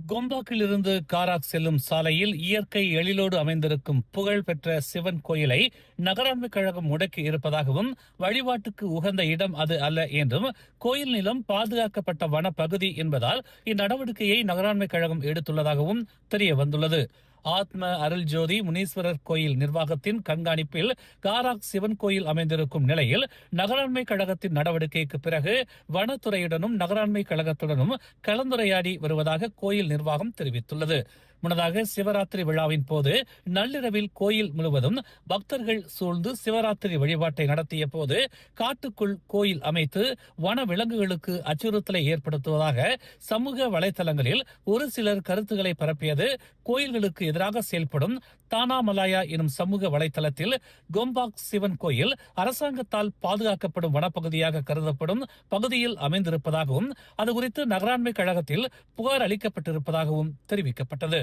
கோம்பாக்கிலிருந்து Karak செல்லும் சாலையில் இயற்கை எழிலோடு அமைந்திருக்கும் புகழ்பெற்ற சிவன் கோயிலை நகராண்மை கழகம் முடக்கி இருப்பதாகவும், வழிபாட்டுக்கு உகந்த இடம் அது அல்ல என்றும், கோயில் நிலம் பாதுகாக்கப்பட்ட வனப்பகுதி என்பதால் இந்நடவடிக்கையை நகராண்மை கழகம் எடுத்துள்ளதாகவும் தெரிய வந்துள்ளது. ஆத்ம அருள் ஜோதி முனீஸ்வரர் கோயில் நிர்வாகத்தின் கண்காணிப்பில் காராக் சிவன் கோயில் அமைந்திருக்கும் நிலையில் நகராண்மை கழகத்தின் நடவடிக்கைக்கு பிறகு வனத்துறையுடனும் நகராண்மை கழகத்துடனும் கலந்துரையாடி வருவதாக கோயில் நிர்வாகம் தெரிவித்துள்ளது. முன்னதாக சிவராத்திரி விழாவின் போது நள்ளிரவில் கோயில் முழுவதும் பக்தர்கள் சூழ்ந்து சிவராத்திரி வழிபாட்டை நடத்திய போது காட்டுக்குள் கோயில் அமைத்து வன விலங்குகளுக்கு அச்சுறுத்தலை ஏற்படுத்துவதாக சமூக வலைதளங்களில் ஒரு சிலர் கருத்துக்களை பரப்பியது கோயில்களுக்கு எதிராக செயல்படும் தானாமலாயா எனும் சமூக வலைதளத்தில் கோம்பாக் சிவன் கோயில் அரசாங்கத்தால் பாதுகாக்கப்படும் வனப்பகுதியாக கருதப்படும் பகுதியில் அமைந்திருப்பதாகவும், அது குறித்து நகராண்மை கழகத்தில் புகார் அளிக்கப்பட்டிருப்பதாகவும் தெரிவிக்கப்பட்டது.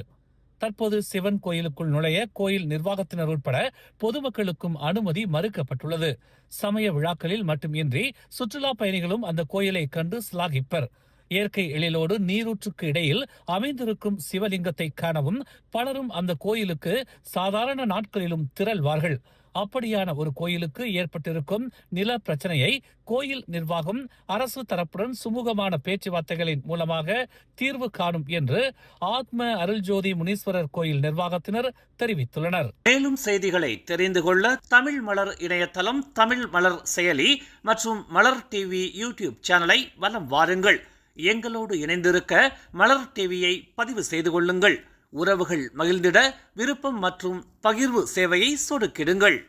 தற்போது சிவன் கோயிலுக்குள் நுழைய கோயில் நிர்வாகத்தினர் உட்பட பொதுமக்களுக்கும் அனுமதி மறுக்கப்பட்டுள்ளது. சமய விழாக்களில் மட்டுமின்றி சுற்றுலா பயணிகளும் அந்த கோயிலை கண்டு சிலாகிப்பர். இயற்கை எழிலோடு நீரூற்றுக்கு இடையில் அமைந்திருக்கும் சிவலிங்கத்தை காணவும் பலரும் அந்த கோயிலுக்கு சாதாரண நாட்களிலும் திரள்வார்கள். அப்படியான ஒரு கோயிலுக்கு ஏற்பட்டிருக்கும் நில பிரச்சனையை கோயில் நிர்வாகம் அரசு தரப்புடன் சுமூகமான பேச்சுவார்த்தைகளின் மூலமாக தீர்வு காணும் என்று ஆத்ம அருள் ஜோதி முனீஸ்வரர் கோயில் நிர்வாகத்தினர் தெரிவித்துள்ளனர். மேலும் செய்திகளை தெரிந்து கொள்ள தமிழ் மலர் இணையதளம், தமிழ் மலர் செயலி மற்றும் மலர் டிவி யூடியூப் சேனலை வலம் வாருங்கள். எங்களோடு இணைந்திருக்க மலர் டிவியை பதிவு செய்து கொள்ளுங்கள். உறவுகள் மகிழ்ந்திட விருப்பம் மற்றும் பகிர்வு சேவையை சொடுக்கிடுங்கள்.